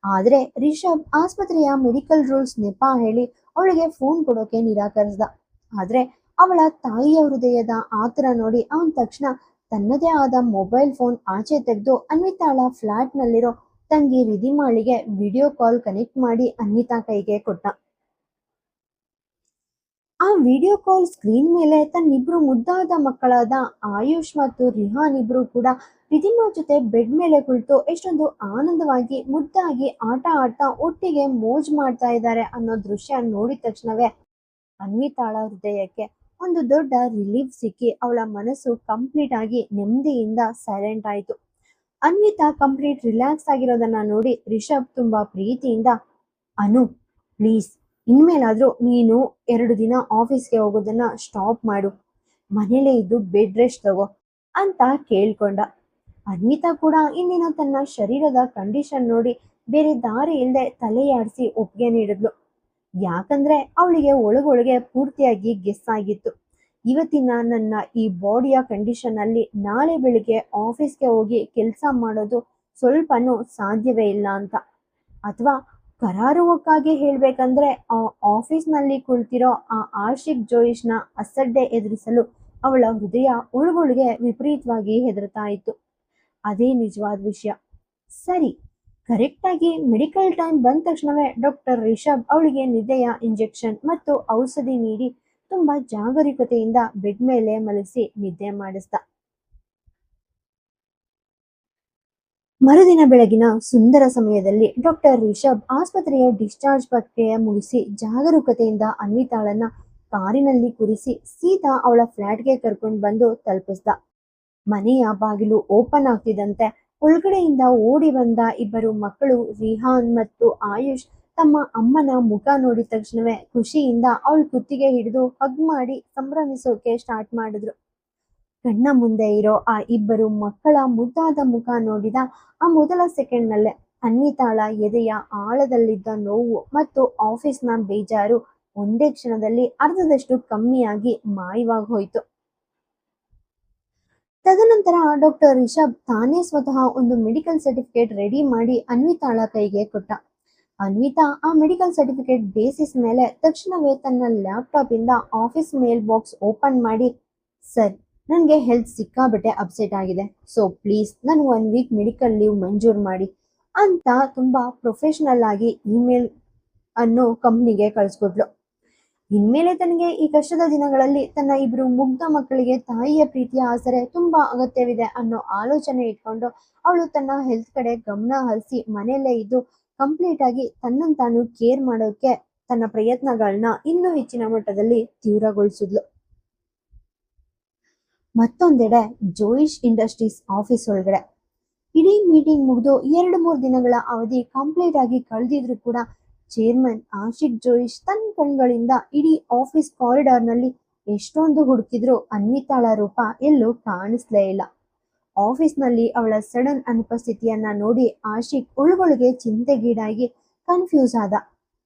ಆದ್ರೆ ರಿಷಬ್ ಆಸ್ಪತ್ರೆಯ ಮೆಡಿಕಲ್ ರೂಲ್ಸ್ ನೆಪ ಹೇಳಿ ಅವಳಿಗೆ ಫೋನ್ ಕೊಡೋಕೆ ನಿರಾಕರಿಸ್ದ. ಆದ್ರೆ ಅವಳ ತಾಯಿಯ ಹೃದಯದ ಆತರ ನೋಡಿ ಅವನ್ ತಕ್ಷಣ ತನ್ನದೇ ಆದ ಮೊಬೈಲ್ ಫೋನ್ ಆಚೆ ತೆಗೆದು ಅನ್ವಿತಾಳ ಫ್ಲಾಟ್ ನಲ್ಲಿರೋ ತಂಗಿ ರಿಧಿಮಾಳಿಗೆ ವಿಡಿಯೋ ಕಾಲ್ ಕನೆಕ್ಟ್ ಮಾಡಿ ಅನ್ವಿತಾ ಕೈಗೆ ಕೊಟ್ಟ. ಆ ವಿಡಿಯೋ ಕಾಲ್ ಸ್ಕ್ರೀನ್ ಮೇಲೆ ತನ್ನಿಬ್ರು ಮುದ್ದಾದ ಮಕ್ಕಳಾದ ಆಯುಷ್ ಮತ್ತು ರಿಹಾನ್ ಇಬ್ರು ಕೂಡ ರಿಧಿಮಾ ಜೊತೆ ಬೆಡ್ ಮೇಲೆ ಕುಳಿತು ಎಷ್ಟೊಂದು ಆನಂದವಾಗಿ ಮುದ್ದಾಗಿ ಆಟ ಆಡ್ತಾ ಒಟ್ಟಿಗೆ ಮೋಜ್ ಮಾಡ್ತಾ ಇದ್ದಾರೆ ಅನ್ನೋ ದೃಶ್ಯ ನೋಡಿದ ತಕ್ಷಣವೇ ಅನ್ವಿತಾಳ ಹೃದಯಕ್ಕೆ ಒಂದು ದೊಡ್ಡ ರಿಲೀಫ್ ಸಿಕ್ಕಿ ಅವಳ ಮನಸ್ಸು ಕಂಪ್ಲೀಟ್ ಆಗಿ ನೆಮ್ಮದಿಯಿಂದ ಸೈಲೆಂಟ್ ಆಯಿತು. ಅನ್ವಿತಾ ಕಂಪ್ಲೀಟ್ ರಿಲ್ಯಾಕ್ಸ್ ಆಗಿರೋದನ್ನ ನೋಡಿ ರಿಷಬ್ ತುಂಬಾ ಪ್ರೀತಿಯಿಂದ, ಅನು ಪ್ಲೀಸ್ ಇನ್ಮೇಲಾದ್ರೂ ನೀನು 2 ದಿನ ಆಫೀಸ್ಗೆ ಹೋಗೋದನ್ನ ಸ್ಟಾಪ್ ಮಾಡು, ಮನೇಲೇ ಇದ್ದು ಬೆಡ್ ರೆಸ್ಟ್ ತಗೋ ಅಂತ ಕೇಳ್ಕೊಂಡ. ಅನ್ವಿತಾ ಕೂಡ ಇಂದಿನ ತನ್ನ ಶರೀರದ ಕಂಡೀಷನ್ ನೋಡಿ ಬೇರೆ ದಾರಿ ಇಲ್ಲದೆ ತಲೆಯಾಡಿಸಿ ಒಪ್ಪಿಗೆ ನೀಡಿದ್ಲು. ಯಾಕಂದ್ರೆ ಅವಳಿಗೆ ಒಳಗೊಳಗೆ ಪೂರ್ತಿಯಾಗಿ ಗೆಸ್ ಆಗಿತ್ತು, ಇವತ್ತಿನ ನನ್ನ ಈ ಬಾಡಿಯ ಕಂಡೀಷನ್ ಅಲ್ಲಿ ನಾಳೆ ಬೆಳಿಗ್ಗೆ ಆಫೀಸ್ಗೆ ಹೋಗಿ ಕೆಲಸ ಮಾಡೋದು ಸ್ವಲ್ಪನೂ ಸಾಧ್ಯವೇ ಇಲ್ಲ ಅಂತ. ಅಥವಾ ಕರಾರುವಕ್ಕಾಗಿ ಹೇಳ್ಬೇಕಂದ್ರೆ ಆ ಆಫೀಸ್ನಲ್ಲಿ ಕುಳಿತಿರೋ ಆ ಆಶಿಕ್ ಜೋಯಿಶ್ನ ಅಸಡ್ಡೆ ಎದುರಿಸಲು ಅವಳ ಹೃದಯ ಒಳಗೊಳಗೆ ವಿಪರೀತವಾಗಿ ಹೆದರ್ತಾ ಇತ್ತು. ಅದೇ ನಿಜವಾದ ವಿಷಯ. ಸರಿ, ಕರೆಕ್ಟಾಗಿ ಮೆಡಿಕಲ್ ಟೈಮ್ ಬಂದ ತಕ್ಷಣವೇ ಡಾಕ್ಟರ್ ರಿಷಬ್ ಅವಳಿಗೆ ನಿದ್ದೆಯ ಇಂಜೆಕ್ಷನ್ ಮತ್ತು ಔಷಧಿ ನೀಡಿ ತುಂಬಾ ಜಾಗರೂಕತೆಯಿಂದ ಬೆಡ್ ಮೇಲೆ ಮಲಗಿಸಿ ನಿದ್ದೆ ಮಾಡಿಸ್ದ. ಮರುದಿನ ಬೆಳಗಿನ ಸುಂದರ ಸಮಯದಲ್ಲಿ ಡಾಕ್ಟರ್ ರಿಷಬ್ ಆಸ್ಪತ್ರೆಯ ಡಿಸ್ಚಾರ್ಜ್ ಪ್ರಕ್ರಿಯೆ ಮುಗಿಸಿ ಜಾಗರೂಕತೆಯಿಂದ ಅನ್ವಿತಾಳನ್ನ ಕಾರಿನಲ್ಲಿ ಕೂರಿಸಿ ಸೀದಾ ಅವಳ ಫ್ಲಾಟ್ಗೆ ಕರ್ಕೊಂಡು ಬಂದು ತಲುಪಿಸ್ದ. ಮನೆಯ ಬಾಗಿಲು ಓಪನ್ ಆಗ್ತಿದ್ದಂತೆ ಒಳಗಡೆಯಿಂದ ಓಡಿ ಬಂದ ಇಬ್ಬರು ಮಕ್ಕಳು ರಿಹಾನ್ ಮತ್ತು ಆಯುಷ್ ತಮ್ಮ ಅಮ್ಮನ ಮುಖ ನೋಡಿದ ತಕ್ಷಣವೇ ಖುಷಿಯಿಂದ ಅವಳ ಕುತ್ತಿಗೆ ಹಿಡಿದು ಹಗ್ ಮಾಡಿ ಸಂಭ್ರಮಿಸೋಕೆ ಸ್ಟಾರ್ಟ್ ಮಾಡಿದ್ರು. ಕಣ್ಣ ಮುಂದೆ ಇರೋ ಆ ಇಬ್ಬರು ಮಕ್ಕಳ ಮುದ್ದಾದ ಮುಖ ನೋಡಿದ ಆ ಮೊದಲ ಸೆಕೆಂಡ್ನಲ್ಲೇ ಅನ್ವಿತಾಳ ಎದೆಯ ಆಳದಲ್ಲಿದ್ದ ನೋವು ಮತ್ತು ಆಫೀಸ್ನ ಬೇಜಾರು ಒಂದೇ ಕ್ಷಣದಲ್ಲಿ ಅರ್ಧದಷ್ಟು ಕಮ್ಮಿಯಾಗಿ ಮಾಯವಾಗಿ ಹೋಯ್ತು. ತದನಂತರ ಡಾಕ್ಟರ್ ರಿಷಬ್ ತಾನೇ ಸ್ವತಃ ಒಂದು ಮೆಡಿಕಲ್ ಸರ್ಟಿಫಿಕೇಟ್ ರೆಡಿ ಮಾಡಿ ಅನ್ವಿತಾಳ ಕೈಗೆ ಕೊಟ್ಟ. ಅನ್ವಿತಾ ಆ ಮೆಡಿಕಲ್ ಸರ್ಟಿಫಿಕೇಟ್ ಬೇಸಿಸ್ ಮೇಲೆ ತಕ್ಷಣವೇ ತನ್ನ ಲ್ಯಾಪ್ಟಾಪ್ ಇಂದ ಆಫೀಸ್ ಮೇಲ್ ಬಾಕ್ಸ್ ಓಪನ್ ಮಾಡಿ, ಸರ್, ನನಗೆ ಹೆಲ್ತ್ ಸಿಕ್ಕಾಬಟ್ಟೆ ಅಪ್ಸೆಟ್ ಆಗಿದೆ, ಸೊ ಪ್ಲೀಸ್ ನಾನು 1 ವೀಕ್ ಮೆಡಿಕಲ್ ಲೀವ್ ಮಂಜೂರು ಮಾಡಿ ಅಂತ ತುಂಬಾ ಪ್ರೊಫೆಷನಲ್ ಆಗಿ ಇಮೇಲ್ ಅನ್ನು ಕಂಪ್ನಿಗೆ ಕಳಿಸ್ಕೊಟ್ಲು. ಇನ್ಮೇಲೆ ತನಗೆ ಈ ಕಷ್ಟದ ದಿನಗಳಲ್ಲಿ ತನ್ನ ಇಬ್ರು ಮುಗ್ಧ ಮಕ್ಕಳಿಗೆ ತಾಯಿಯ ಪ್ರೀತಿಯ ಆಸರೆ ತುಂಬಾ ಅಗತ್ಯವಿದೆ ಅನ್ನೋ ಆಲೋಚನೆ ಇಟ್ಕೊಂಡು ಅವಳು ತನ್ನ ಹೆಲ್ತ್ ಕಡೆ ಗಮನ ಹರಿಸಿ ಮನೆಯಲ್ಲೇ ಇದ್ದು ಕಂಪ್ಲೀಟ್ ಆಗಿ ತನ್ನನ್ನು ತಾನು ಕೇರ್ ಮಾಡೋಕೆ ತನ್ನ ಪ್ರಯತ್ನಗಳನ್ನ ಇನ್ನೂ ಹೆಚ್ಚಿನ ಮಟ್ಟದಲ್ಲಿ ತೀವ್ರಗೊಳಿಸಿದ್ಲು. ಮತ್ತೊಂದೆಡೆ ಜೋಯಿಶ್ ಇಂಡಸ್ಟ್ರೀಸ್ ಆಫೀಸ್ ಒಳಗಡೆ ಇಡೀ ಮೀಟಿಂಗ್ ಮುಗಿದು 2-3 ದಿನಗಳ ಅವಧಿ ಕಂಪ್ಲೀಟ್ ಆಗಿ ಕಳೆದಿದ್ರು ಕೂಡ ಚೇರ್ಮನ್ ಆಶಿಕ್ ಜೋಯಿಶ್ ತನ್ನ ಕಣ್ಗಳಿಂದ ಇಡೀ ಆಫೀಸ್ ಕಾರಿಡಾರ್ನಲ್ಲಿ ಎಷ್ಟೊಂದು ಹುಡುಕಿದ್ರು ಅನ್ವಿತಾಳ ರೂಪ ಎಲ್ಲೂ ಕಾಣಿಸ್ಲೇ ಇಲ್ಲ. ಆಫೀಸ್ನಲ್ಲಿ ಅವಳ ಸಡನ್ ಅನುಪಸ್ಥಿತಿಯನ್ನ ನೋಡಿ ಆಶಿಕ್ ಉಳ್ಗೊಳಗೆ ಚಿಂತೆಗೀಡಾಗಿ ಕನ್ಫ್ಯೂಸ್ ಆದ.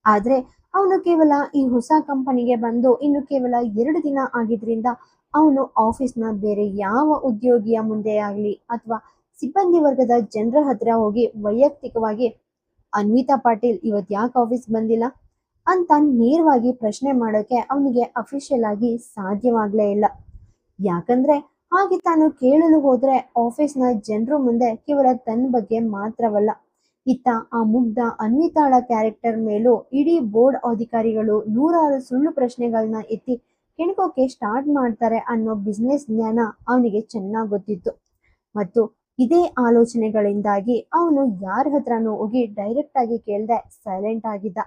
ಆದ್ರೆ ಅವನು ಕೇವಲ ಈ ಹೊಸ ಕಂಪನಿಗೆ ಬಂದು ಇನ್ನು ಕೇವಲ 2 ದಿನ ಆಗಿದ್ರಿಂದ ಅವನು ಆಫೀಸ್ನ ಬೇರೆ ಯಾವ ಉದ್ಯೋಗಿಯ ಮುಂದೆ ಆಗ್ಲಿ ಅಥವಾ ಸಿಬ್ಬಂದಿ ವರ್ಗದ ಜನರ ಹತ್ರ ಹೋಗಿ ವೈಯಕ್ತಿಕವಾಗಿ ಅನ್ವಿತಾ ಪಾಟೀಲ್ ಇವತ್ ಯಾಕೆ ಆಫೀಸ್ ಬಂದಿಲ್ಲ ಅಂತ ನೇರವಾಗಿ ಪ್ರಶ್ನೆ ಮಾಡೋಕೆ ಅವನಿಗೆ ಅಫಿಷಿಯಲ್ ಆಗಿ ಸಾಧ್ಯವಾಗ್ಲೇ ಇಲ್ಲ. ಯಾಕಂದ್ರೆ ಹಾಗೆ ತಾನು ಕೇಳಲು ಹೋದ್ರೆ ಆಫೀಸ್ನ ಜನರು ಮುಂದೆ ಕೇವಲ ತನ್ನ ಬಗ್ಗೆ ಮಾತ್ರವಲ್ಲ, ಇತ್ತ ಆ ಮುಗ್ಧ ಅನ್ವಿತಾಳ ಕ್ಯಾರೆಕ್ಟರ್ ಮೇಲೂ ಇಡೀ ಬೋರ್ಡ್ ಅಧಿಕಾರಿಗಳು ನೂರಾರು ಸುಳ್ಳು ಪ್ರಶ್ನೆಗಳನ್ನ ಎತ್ತಿ ಕೆಣಕೋಕೆ ಸ್ಟಾರ್ಟ್ ಮಾಡ್ತಾರೆ ಅನ್ನೋ ಬಿಸ್ನೆಸ್ ಜ್ಞಾನ ಅವನಿಗೆ ಚೆನ್ನಾಗಿ ಗೊತ್ತಿತ್ತು. ಮತ್ತು ಇದೇ ಆಲೋಚನೆಗಳಿಂದಾಗಿ ಅವನು ಯಾರ ಹತ್ರನೂ ಹೋಗಿ ಡೈರೆಕ್ಟ್ ಆಗಿ ಕೇಳ್ದೆ ಸೈಲೆಂಟ್ ಆಗಿದ್ದ.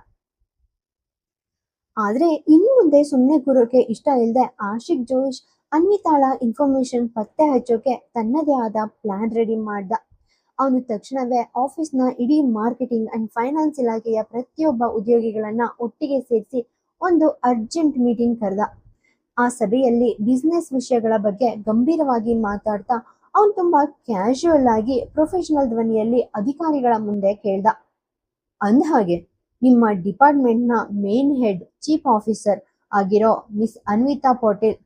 ಆದ್ರೆ ಇನ್ನು ಮುಂದೆ ಸುಮ್ಮನೆ ಕೂರೋಕೆ ಇಷ್ಟ ಇಲ್ಲದೆ ಆಶಿಕ್ ಜೋಯಿಶ್ ಅನ್ವಿತಾಳ ಇನ್ಫಾರ್ಮೇಶನ್ ಪತ್ತೆ ಹಚ್ಚೋಕೆ ತನ್ನದೇ ಆದ ಪ್ಲಾನ್ ರೆಡಿ ಮಾಡ್ದ. ಅವನು ತಕ್ಷಣವೇ ಆಫೀಸ್ನ ಇಡೀ ಮಾರ್ಕೆಟಿಂಗ್ ಅಂಡ್ ಫೈನಾನ್ಸ್ ಇಲಾಖೆಯ ಪ್ರತಿಯೊಬ್ಬ ಉದ್ಯೋಗಿಗಳನ್ನ ಒಟ್ಟಿಗೆ ಸೇರಿಸಿ ಒಂದು ಅರ್ಜೆಂಟ್ ಮೀಟಿಂಗ್ ಕರೆದ. ಆ ಸಭೆಯಲ್ಲಿ ಬಿಸ್ನೆಸ್ ವಿಷಯಗಳ ಬಗ್ಗೆ ಗಂಭೀರವಾಗಿ ಮಾತಾಡ್ತಾ ಅವನು ತುಂಬಾ ಕ್ಯಾಶುಯಲ್ ಆಗಿ ಪ್ರೊಫೆಷನಲ್ ಧ್ವನಿಯಲ್ಲಿ ಅಧಿಕಾರಿಗಳ ಮುಂದೆ ಕೇಳ್ದ, ಅಂದಹಾಗೆ ನಿಮ್ಮ ಡಿಪಾರ್ಟ್ಮೆಂಟ್ನ ಮೇನ್ ಹೆಡ್ ಚೀಫ್ ಆಫೀಸರ್ ಆಗಿರೋ ಮಿಸ್ ಅನ್ವಿತಾ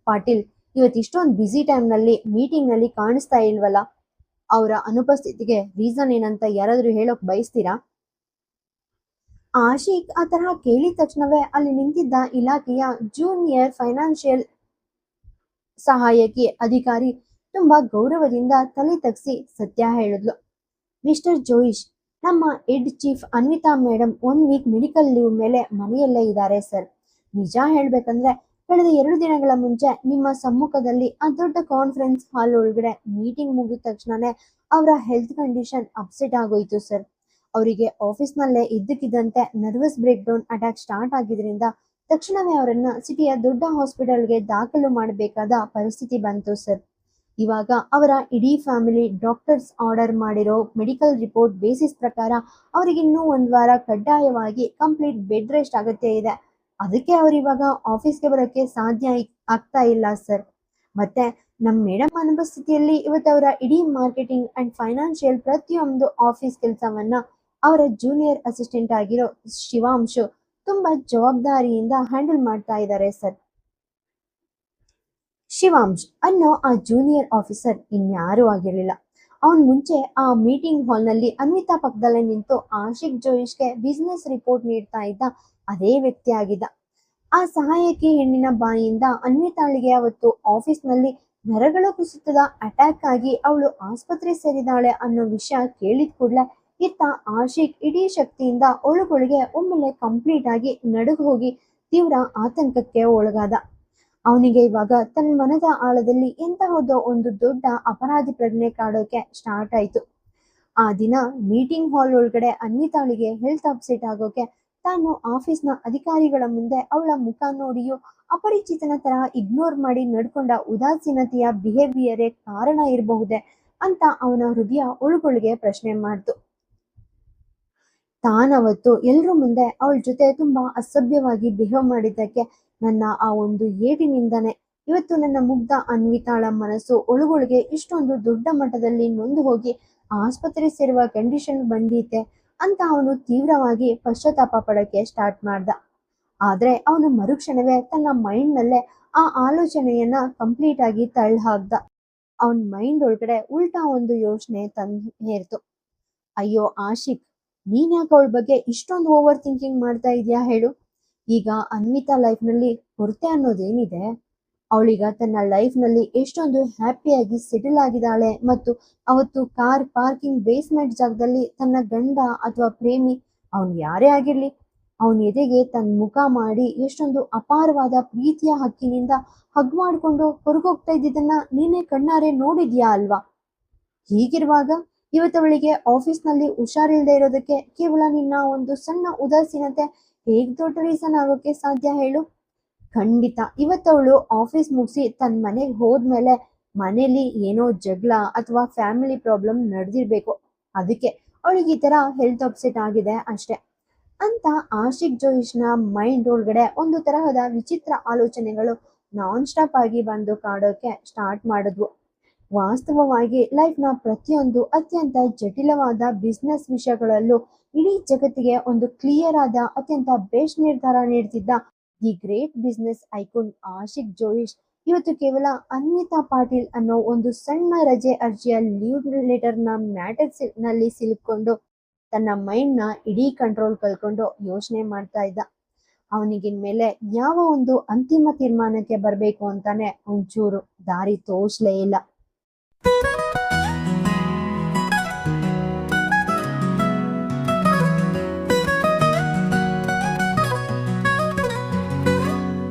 ಪಾಟೀಲ್ ಇವತ್ತಿಷ್ಟೊಂದು ಬ್ಯುಸಿ ಟೈಮ್ನಲ್ಲಿ ಮೀಟಿಂಗ್ನಲ್ಲಿ ಕಾಣಿಸ್ತಾ ಇಲ್ವಲ್ಲ, ಅವರ ಅನುಪಸ್ಥಿತಿಗೆ ರೀಸನ್ ಏನಂತ ಯಾರಾದ್ರೂ ಹೇಳೋಕ್ ಬಯಸ್ತೀರಾ? ಆಶಿಕ್ ಆ ತರಹ ಕೇಳಿದ ತಕ್ಷಣವೇ ಅಲ್ಲಿ ನಿಂತಿದ್ದ ಇಲಾಖೆಯ ಜೂನಿಯರ್ ಫೈನಾನ್ಷಿಯಲ್ ಸಹಾಯಕಿ ಅಧಿಕಾರಿ ತುಂಬಾ ಗೌರವದಿಂದ ತಲೆ ತಗ್ಸಿ ಸತ್ಯ ಹೇಳಿದ್ಲು. ಮಿಸ್ಟರ್ ಜೋಯಿಶ್, ನಮ್ಮ head chief Anvita madam 1 week medical leave ಮೇಲೆ ಮನೆಯಲ್ಲೇ ಇದ್ದಾರೆ ಸರ್. ನಿಜ ಹೇಳ್ಬೇಕಂದ್ರೆ ಕಳೆದ 2 ದಿನಗಳ ಮುಂಚೆ ನಿಮ್ಮ ಸಮ್ಮುಖದಲ್ಲಿ ಆ ದೊಡ್ಡ ಕಾನ್ಫರೆನ್ಸ್ ಹಾಲ್ ಒಳಗಡೆ ಮೀಟಿಂಗ್ ಮುಗಿದ ತಕ್ಷಣನೇ ಅವರ ಹೆಲ್ತ್ ಕಂಡೀಷನ್ ಅಪ್ಸೆಟ್ ಆಗೋಯ್ತು ಸರ್. ಅವರಿಗೆ ಆಫೀಸ್ನಲ್ಲೇ ಇದ್ದಕ್ಕಿದ್ದಂತೆ nervous breakdown attack start ಆಗಿದ್ರಿಂದ ತಕ್ಷಣವೇ ಅವರನ್ನ ಸಿಟಿಯ ದೊಡ್ಡ ಹಾಸ್ಪಿಟಲ್ಗೆ ದಾಖಲು ಮಾಡಬೇಕಾದ ಪರಿಸ್ಥಿತಿ ಬಂತು ಸರ್. ಇವಾಗ ಅವರ ಇಡೀ ಫ್ಯಾಮಿಲಿ ಡಾಕ್ಟರ್ಸ್ ಆರ್ಡರ್ ಮಾಡಿರೋ ಮೆಡಿಕಲ್ ರಿಪೋರ್ಟ್ ಬೇಸಿಸ್ ಪ್ರಕಾರ ಅವರಿಗಿನ್ನೂ 1 ವಾರ ಕಡ್ಡಾಯವಾಗಿ ಕಂಪ್ಲೀಟ್ ಬೆಡ್ ರೆಸ್ಟ್ ಅಗತ್ಯ ಇದೆ. ಅದಕ್ಕೆ ಅವರಿವಾಗ ಆಫೀಸ್ಗೆ ಬರೋಕ್ಕೆ ಸಾಧ್ಯ ಆಗ್ತಾ ಇಲ್ಲ ಸರ್. ಮತ್ತೆ ನಮ್ಮ ಮೇಡಮ್ ಅನುಪಸ್ಥಿತಿಯಲ್ಲಿ ಇವತ್ತು ಅವರ ಇಡೀ ಮಾರ್ಕೆಟಿಂಗ್ ಅಂಡ್ ಫೈನಾನ್ಷಿಯಲ್ ಪ್ರತಿಯೊಂದು ಆಫೀಸ್ ಕೆಲಸವನ್ನ ಅವರ ಜೂನಿಯರ್ ಅಸಿಸ್ಟೆಂಟ್ ಆಗಿರೋ ಶಿವಾಂಶು ತುಂಬಾ ಜವಾಬ್ದಾರಿಯಿಂದ ಹ್ಯಾಂಡಲ್ ಮಾಡ್ತಾ ಇದ್ದಾರೆ ಸರ್. ಶಿವಾಂಶ್ ಅನ್ನೋ ಆ ಜೂನಿಯರ್ ಆಫೀಸರ್ ಇನ್ಯಾರೂ ಆಗಿರಲಿಲ್ಲ. ಅವನ್ ಮುಂಚೆ ಆ ಮೀಟಿಂಗ್ ಹಾಲ್ನಲ್ಲಿ ಅನ್ವಿತಾ ಪಕ್ಕದಲ್ಲೇ ನಿಂತು ಆಶಿಕ್ ಜೋಯಿಶ್ಗೆ ಬಿಸ್ನೆಸ್ ರಿಪೋರ್ಟ್ ನೀಡ್ತಾ ಇದ್ದ ಅದೇ ವ್ಯಕ್ತಿ ಆಗಿದ್ದ. ಆ ಸಹಾಯಕಿ ಹೆಣ್ಣಿನ ಬಾಯಿಯಿಂದ ಅನ್ವಿತಾಳಿಗೆ ಅವತ್ತು ಆಫೀಸ್ನಲ್ಲಿ ನರಗಳ ಕುಸಿತದ ಅಟ್ಯಾಕ್ ಆಗಿ ಅವಳು ಆಸ್ಪತ್ರೆ ಸೇರಿದಾಳೆ ಅನ್ನೋ ವಿಷಯ ಕೇಳಿದ ಕೂಡಲೇ ಇತ್ತ ಆಶಿಕ್ ಇಡೀ ಶಕ್ತಿಯಿಂದ ಒಳಗೊಳಗೆ ಒಮ್ಮೆಲೆ ಕಂಪ್ಲೀಟ್ ಆಗಿ ನಡುಗು ಹೋಗಿ ತೀವ್ರ ಆತಂಕಕ್ಕೆ ಒಳಗಾದ. ಅವನಿಗೆ ಇವಾಗ ತನ್ನ ಮನದ ಆಳದಲ್ಲಿ ಎಂತಹದೋ ಒಂದು ದೊಡ್ಡ ಅಪರಾಧಿ ಪ್ರಜ್ಞೆ ಕಾಡೋಕೆ ಸ್ಟಾರ್ಟ್ ಆಯ್ತು. ಆ ದಿನ ಮೀಟಿಂಗ್ ಹಾಲ್ ಒಳಗಡೆ ಅನ್ವಿತಾಳಿಗೆ ಹೆಲ್ತ್ ಅಪ್ಸೆಟ್ ಆಗೋಕೆ ತಾನು ಆಫೀಸ್ನ ಅಧಿಕಾರಿಗಳ ಮುಂದೆ ಅವಳ ಮುಖ ನೋಡಿಯೂ ಅಪರಿಚಿತನ ತರ ಇಗ್ನೋರ್ ಮಾಡಿ ನಡ್ಕೊಂಡ ಉದಾಸೀನತೆಯ ಬಿಹೇವಿಯರೇ ಕಾರಣ ಇರಬಹುದೇ ಅಂತ ಅವನ ಹೃದಯ ಒಳಗೊಳಗೆ ಪ್ರಶ್ನೆ ಮಾಡ್ತು. ತಾನವತ್ತು ಎಲ್ರ ಮುಂದೆ ಅವಳ ಜೊತೆ ತುಂಬಾ ಅಸಭ್ಯವಾಗಿ ಬಿಹೇವ್ ಮಾಡಿದ್ದಕ್ಕೆ ನನ್ನ ಆ ಒಂದು ಏಟಿನಿಂದಾನೆ ಇವತ್ತು ನನ್ನ ಮುಗ್ಧ ಅನ್ವಿತಾಳ ಮನಸ್ಸು ಒಳಗೊಳಗೆ ಇಷ್ಟೊಂದು ದೊಡ್ಡ ಮಟ್ಟದಲ್ಲಿ ನೊಂದು ಹೋಗಿ ಆಸ್ಪತ್ರೆ ಸೇರುವ ಕಂಡೀಷನ್ ಬಂದೀತೆ ಅಂತ ಅವನು ತೀವ್ರವಾಗಿ ಪಶ್ಚಾತ್ತಾಪ ಪಡಕ್ಕೆ ಸ್ಟಾರ್ಟ್ ಮಾಡ್ದ. ಆದ್ರೆ ಅವನು ಮರುಕ್ಷಣವೇ ತನ್ನ ಮೈಂಡ್ ನಲ್ಲೇ ಆ ಆಲೋಚನೆಯನ್ನ ಕಂಪ್ಲೀಟ್ ಆಗಿ ತಳ್ಳಿ ಹಾಕ್ದ. ಅವನ್ ಮೈಂಡ್ ಒಳಗಡೆ ಉಲ್ಟಾ ಒಂದು ಯೋಚನೆ ತಂದು ಹೇರ್ತು. ಅಯ್ಯೋ ಆಶಿಕ್, ನೀನ್ ಯಾಕೆ ಅವಳ ಬಗ್ಗೆ ಇಷ್ಟೊಂದು ಓವರ್ ಥಿಂಕಿಂಗ್ ಮಾಡ್ತಾ ಇದೀಯಾ ಹೇಳು. ಈಗ ಅನ್ವಿತಾ ಲೈಫ್ ನಲ್ಲಿ ಕೊರತೆ ಅನ್ನೋದೇನಿದೆ? ಅವಳೀಗ ತನ್ನ ಲೈಫ್ ನಲ್ಲಿ ಎಷ್ಟೊಂದು ಹ್ಯಾಪಿಯಾಗಿ ಸೆಟಲ್ ಆಗಿದ್ದಾಳೆ. ಮತ್ತು ಅವತ್ತು ಕಾರ್ ಪಾರ್ಕಿಂಗ್ ಬೇಸ್ಮೆಂಟ್ ಜಾಗದಲ್ಲಿ ತನ್ನ ಗಂಡ ಅಥವಾ ಪ್ರೇಮಿ, ಅವನ್ ಯಾರೇ ಆಗಿರ್ಲಿ, ಅವನ ಎದೆಗೆ ತನ್ನ ಮುಖ ಮಾಡಿ ಎಷ್ಟೊಂದು ಅಪಾರವಾದ ಪ್ರೀತಿಯ ಹಕ್ಕಿನಿಂದ ಹಗ್ ಮಾಡ್ಕೊಂಡು ಹೊರಗೋಗ್ತಾ ಇದ್ದಿದ್ದನ್ನ ನೀನೇ ಕಣ್ಣಾರೆ ನೋಡಿದ್ಯಾ ಅಲ್ವಾ? ಹೀಗಿರುವಾಗ ಇವತ್ತವಳಿಗೆ ಆಫೀಸ್ನಲ್ಲಿ ಹುಷಾರಿಲ್ಲದೆ ಇರೋದಕ್ಕೆ ಕೇವಲ ನಿನ್ನ ಒಂದು ಸಣ್ಣ ಉದಾಸೀನತೆ ಹೇಗ್ ದೊಡ್ಡ ರೀಸನ್ ಆಗೋಕೆ ಸಾಧ್ಯ ಹೇಳು? ಖಂಡಿತ ಇವತ್ತವಳು ಆಫೀಸ್ ಮುಗಿಸಿ ತನ್ನ ಮನೆಗೆ ಹೋದ್ಮೇಲೆ ಮನೇಲಿ ಏನೋ ಜಗಳ ಅಥವಾ ಫ್ಯಾಮಿಲಿ ಪ್ರಾಬ್ಲಮ್ ನಡೆದಿರ್ಬೇಕು. ಅದಕ್ಕೆ ಅವಳಿಗೆ ಈ ತರ ಹೆಲ್ತ್ ಅಪ್ಸೆಟ್ ಆಗಿದೆ ಅಷ್ಟೆ ಅಂತ ಆಶಿಕ್ ಜೋಯಿಶ್ನ ಮೈಂಡ್ ಒಳಗಡೆ ಒಂದು ತರಹದ ವಿಚಿತ್ರ ಆಲೋಚನೆಗಳು ನಾನ್ ಸ್ಟಾಪ್ ಆಗಿ ಬಂದು ಕಾಡೋಕೆ ಸ್ಟಾರ್ಟ್ ಮಾಡಿದ್ವು. ವಾಸ್ತವವಾಗಿ ಲೈಫ್ನ ಪ್ರತಿಯೊಂದು ಅತ್ಯಂತ ಜಟಿಲವಾದ ಬಿಸ್ನೆಸ್ ವಿಷಯಗಳಲ್ಲೂ ಇಡೀ ಜಗತ್ತಿಗೆ ಒಂದು ಕ್ಲಿಯರ್ ಆದ ಅತ್ಯಂತ ಬೆಸ್ಟ್ ನಿರ್ಧಾರ ನೀಡ್ತಿದ್ದ the great business icon Ashik Joish ಇವತ್ತು ಕೇವಲ ಅನ್ವಿತಾ ಪಾಟೀಲ್ ಅನ್ನೋ ಒಂದು ಸಣ್ಣ ರಜೆ ಅರ್ಜಿಯ ಲೀವ್ ಲೆಟರ್ನ ಮ್ಯಾಟರ್ ನಲ್ಲಿ ಸಿಲುಕೊಂಡು ತನ್ನ ಮೈಂಡ್ ನ ಇಡೀ ಕಂಟ್ರೋಲ್ ಕಳ್ಕೊಂಡು ಯೋಚನೆ ಮಾಡ್ತಾ ಇದ್ದ. ಅವನಿಗಿನ್ ಮೇಲೆ ಯಾವ ಒಂದು ಅಂತಿಮ ತೀರ್ಮಾನಕ್ಕೆ ಬರಬೇಕು ಅಂತಾನೆ ಒಂಚೂರು ದಾರಿ ತೋಚ್ಲೇ ಇಲ್ಲ.